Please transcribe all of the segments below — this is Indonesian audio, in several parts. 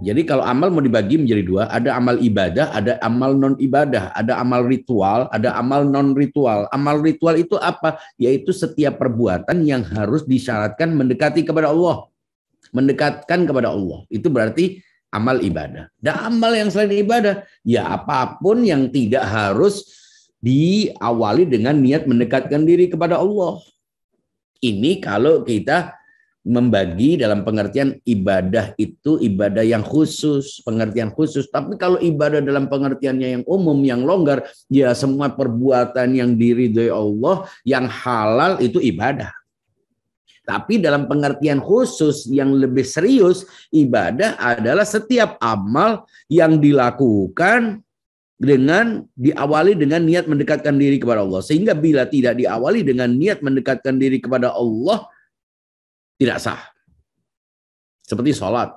Jadi kalau amal mau dibagi menjadi dua, ada amal ibadah, ada amal non ibadah, ada amal ritual, ada amal non ritual. Amal ritual itu apa? Yaitu setiap perbuatan yang harus disyaratkan mendekati kepada Allah, mendekatkan kepada Allah. Itu berarti amal ibadah. Dan amal yang selain ibadah, ya apapun yang tidak harus diawali dengan niat mendekatkan diri kepada Allah. Ini kalau kita membagi dalam pengertian ibadah itu ibadah yang khusus, pengertian khusus. Tapi kalau ibadah dalam pengertiannya yang umum, yang longgar, ya semua perbuatan yang diridhoi Allah, yang halal itu ibadah. Tapi dalam pengertian khusus yang lebih serius, ibadah adalah setiap amal yang dilakukan dengan diawali dengan niat mendekatkan diri kepada Allah. Sehingga bila tidak diawali dengan niat mendekatkan diri kepada Allah, tidak sah. Seperti sholat.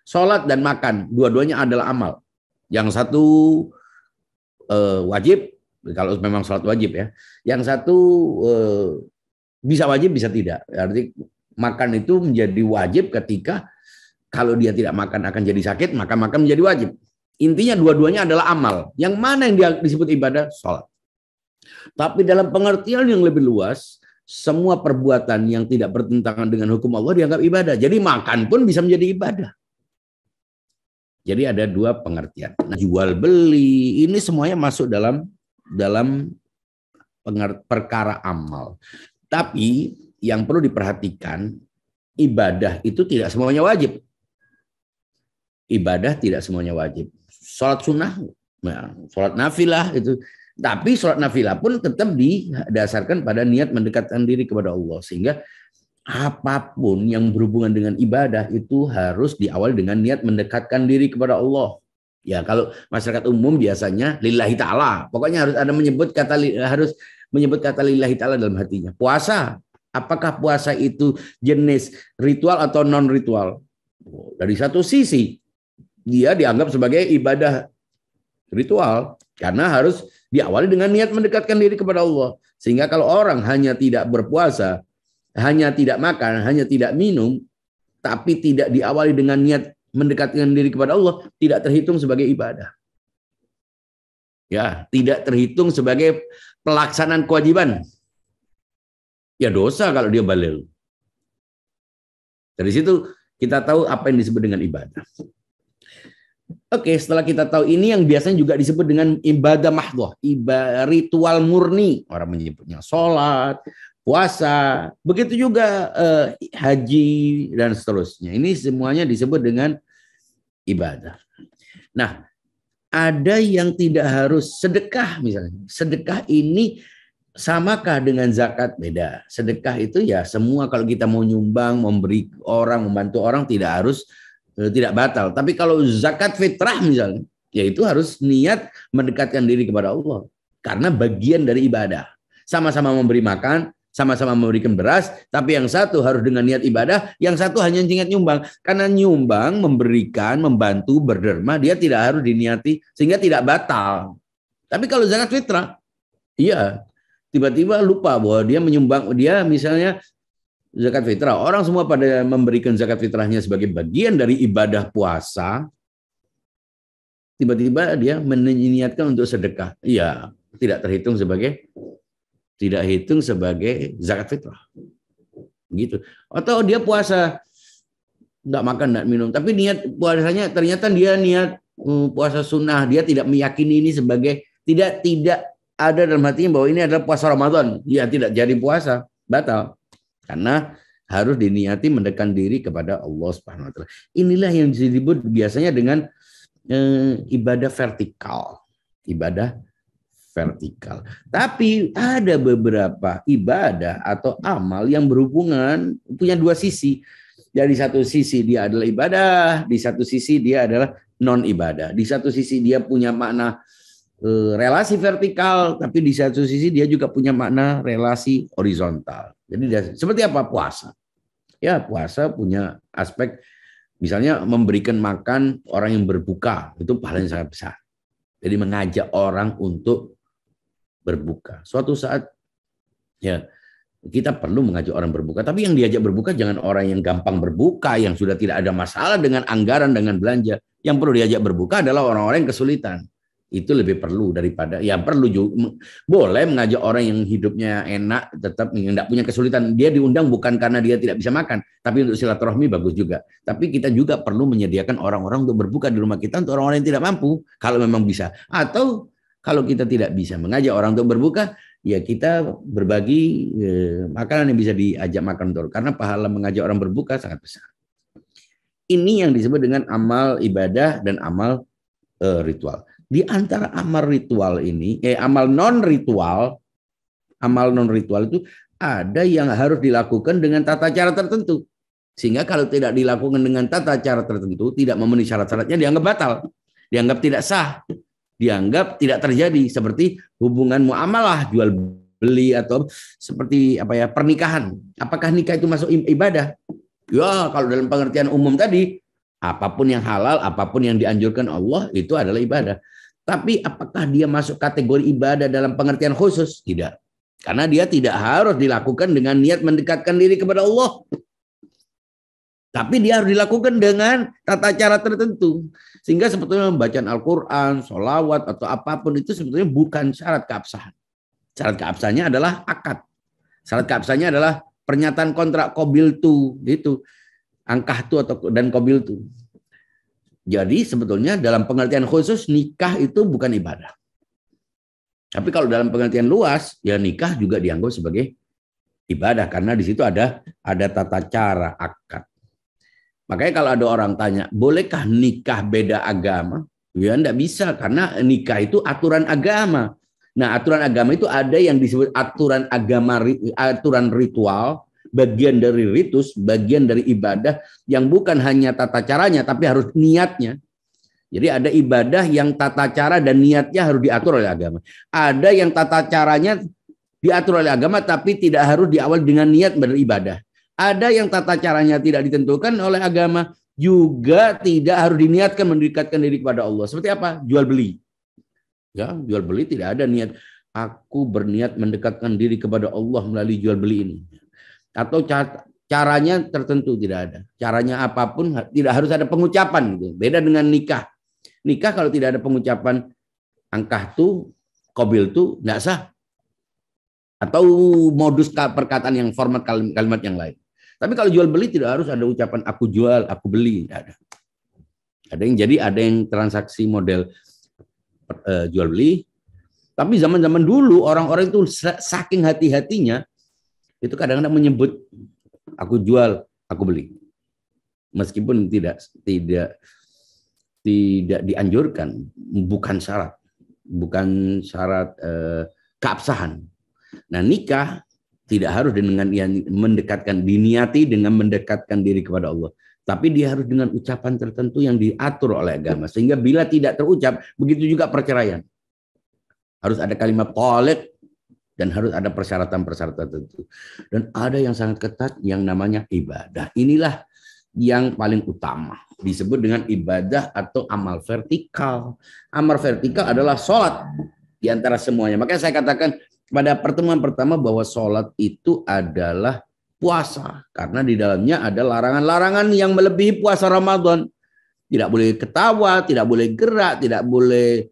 Sholat dan makan, dua-duanya adalah amal. Yang satu wajib, kalau memang sholat wajib ya. Yang satu bisa wajib, bisa tidak. Arti makan itu menjadi wajib ketika kalau dia tidak makan akan jadi sakit, maka makan menjadi wajib. Intinya dua-duanya adalah amal. Yang mana yang disebut ibadah? Sholat. Tapi dalam pengertian yang lebih luas, semua perbuatan yang tidak bertentangan dengan hukum Allah dianggap ibadah. Jadi makan pun bisa menjadi ibadah. Jadi ada dua pengertian. Nah, jual beli ini semuanya masuk dalam perkara amal. Tapi yang perlu diperhatikan, ibadah itu tidak semuanya wajib. Ibadah tidak semuanya wajib. Sholat sunnah, sholat nafilah itu. Tapi sholat nafilah pun tetap didasarkan pada niat mendekatkan diri kepada Allah. Sehingga apapun yang berhubungan dengan ibadah itu harus diawali dengan niat mendekatkan diri kepada Allah. Ya, kalau masyarakat umum biasanya lillahi ta'ala. Pokoknya harus ada menyebut kata lillahi ta'ala dalam hatinya. Puasa, apakah puasa itu jenis ritual atau non ritual? Dari satu sisi dia dianggap sebagai ibadah ritual karena harus diawali dengan niat mendekatkan diri kepada Allah. Sehingga kalau orang hanya tidak berpuasa, hanya tidak makan, hanya tidak minum, tapi tidak diawali dengan niat mendekatkan diri kepada Allah, tidak terhitung sebagai ibadah. Ya, tidak terhitung sebagai pelaksanaan kewajiban. Ya dosa kalau dia balil. Dari situ kita tahu apa yang disebut dengan ibadah. Oke, setelah kita tahu ini yang biasanya juga disebut dengan ibadah mahdhah, ibadah ritual murni. Orang menyebutnya sholat, puasa, begitu juga haji dan seterusnya. Ini semuanya disebut dengan ibadah. Nah, ada yang tidak harus sedekah misalnya. Sedekah ini samakah dengan zakat? Beda. Sedekah itu ya semua kalau kita mau nyumbang, memberi orang, membantu orang tidak batal. Tapi kalau zakat fitrah misalnya, ya itu harus niat mendekatkan diri kepada Allah. Karena bagian dari ibadah. Sama-sama memberi makan, sama-sama memberikan beras, tapi yang satu harus dengan niat ibadah, yang satu hanya niat nyumbang. Karena nyumbang, memberikan, membantu, berderma, dia tidak harus diniati, sehingga tidak batal. Tapi kalau zakat fitrah, iya, tiba-tiba lupa bahwa dia menyumbang, dia misalnya zakat fitrah, orang semua pada memberikan zakat fitrahnya sebagai bagian dari ibadah puasa, tiba-tiba dia meniatkan untuk sedekah. Iya, tidak hitung sebagai zakat fitrah. Gitu. Atau dia puasa, nggak makan, nggak minum, tapi niat puasanya ternyata dia niat puasa sunnah, dia tidak meyakini ini sebagai, tidak ada dalam hatinya bahwa ini adalah puasa Ramadan. Ya tidak jadi puasa, batal. Karena harus diniati mendekatkan diri kepada Allah Subhanahu wa taala. Inilah yang disebut biasanya dengan ibadah vertikal. Ibadah vertikal. Tapi ada beberapa ibadah atau amal yang berhubungan, punya dua sisi. Dari satu sisi dia adalah ibadah, di satu sisi dia adalah non ibadah. Di satu sisi dia punya makna relasi vertikal, tapi di satu sisi dia juga punya makna relasi horizontal. Jadi seperti apa puasa? Ya, puasa punya aspek misalnya memberikan makan orang yang berbuka, itu pahalanya sangat besar. Jadi mengajak orang untuk berbuka. Suatu saat ya Kita perlu mengajak orang berbuka, tapi yang diajak berbuka jangan orang yang gampang berbuka, yang sudah tidak ada masalah dengan anggaran, dengan belanja. Yang perlu diajak berbuka adalah orang-orang yang kesulitan. Itu lebih perlu daripada, ya perlu juga, boleh mengajak orang yang hidupnya enak, tetap tidak punya kesulitan. Dia diundang bukan karena dia tidak bisa makan, tapi untuk silaturahmi bagus juga. Tapi kita juga perlu menyediakan orang-orang untuk berbuka di rumah kita untuk orang-orang yang tidak mampu, kalau memang bisa. Atau kalau kita tidak bisa mengajak orang untuk berbuka, ya kita berbagi makanan yang bisa diajak makan untuk, karena pahala mengajak orang berbuka sangat besar. Ini yang disebut dengan amal ibadah dan amal ritual. Di antara amal ritual ini, amal non ritual itu ada yang harus dilakukan dengan tata cara tertentu. Sehingga kalau tidak dilakukan dengan tata cara tertentu, tidak memenuhi syarat-syaratnya, dianggap batal, dianggap tidak sah, dianggap tidak terjadi, seperti hubungan muamalah, jual beli, atau seperti pernikahan. Apakah nikah itu masuk ibadah? Ya, kalau dalam pengertian umum tadi, apapun yang halal, apapun yang dianjurkan Allah itu adalah ibadah. Tapi apakah dia masuk kategori ibadah dalam pengertian khusus? Tidak. Karena dia tidak harus dilakukan dengan niat mendekatkan diri kepada Allah. Tapi dia harus dilakukan dengan tata cara tertentu. Sehingga sebetulnya membacaan Al-Quran, sholawat, atau apapun itu sebetulnya bukan syarat keabsahan. Syarat keabsahannya adalah akad. Syarat keabsahannya adalah pernyataan kontrak qabiltu, itu angkahtu dan qabiltu. Jadi sebetulnya dalam pengertian khusus nikah itu bukan ibadah. Tapi kalau dalam pengertian luas, ya nikah juga dianggap sebagai ibadah karena di situ ada tata cara akad. Makanya kalau ada orang tanya, bolehkah nikah beda agama? Ya enggak bisa, karena nikah itu aturan agama. Nah, aturan agama itu ada yang disebut aturan agama, aturan ritual, bagian dari ritus, bagian dari ibadah yang bukan hanya tata caranya, tapi harus niatnya. Jadi ada ibadah yang tata cara dan niatnya harus diatur oleh agama. Ada yang tata caranya diatur oleh agama, tapi tidak harus diawali dengan niat beribadah. Ada yang tata caranya tidak ditentukan oleh agama, juga tidak harus diniatkan mendekatkan diri kepada Allah. Seperti apa? Jual beli. Ya, jual beli tidak ada niat. Aku berniat mendekatkan diri kepada Allah melalui jual beli ini. Atau caranya tertentu tidak ada. Caranya apapun tidak harus ada pengucapan. Gitu. Beda dengan nikah. Nikah kalau tidak ada pengucapan angkahtu, qabiltu, tidak sah. Atau modus perkataan yang format kalimat yang lain. Tapi kalau jual beli tidak harus ada ucapan aku jual, aku beli, tidak ada. Ada yang transaksi model jual beli. Tapi zaman-zaman dulu orang-orang itu saking hati-hatinya itu kadang-kadang menyebut aku jual, aku beli. Meskipun tidak dianjurkan, bukan syarat keabsahan. Nah, nikah tidak harus dengan diniati dengan mendekatkan diri kepada Allah. Tapi dia harus dengan ucapan tertentu yang diatur oleh agama. Sehingga bila tidak terucap, begitu juga perceraian. Harus ada kalimat talaq dan harus ada persyaratan-persyaratan tertentu. Dan ada yang sangat ketat yang namanya ibadah. Inilah yang paling utama. Disebut dengan ibadah atau amal vertikal. Amal vertikal adalah sholat di antara semuanya. Makanya saya katakan pada pertemuan pertama bahwa sholat itu adalah puasa. Karena di dalamnya ada larangan-larangan yang melebihi puasa Ramadan. Tidak boleh ketawa, tidak boleh gerak, tidak boleh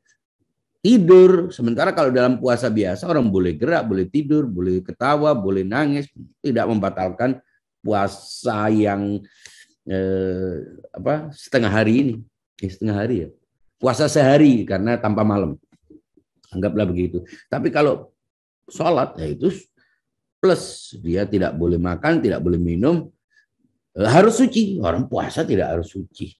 tidur. Sementara kalau dalam puasa biasa orang boleh gerak, boleh tidur, boleh ketawa, boleh nangis. Tidak membatalkan puasa yang setengah hari ini. Setengah hari ya. Puasa sehari karena tanpa malam. Anggaplah begitu. Tapi kalau sholat ya itu plus dia tidak boleh makan, tidak boleh minum, harus suci. Orang puasa tidak harus suci.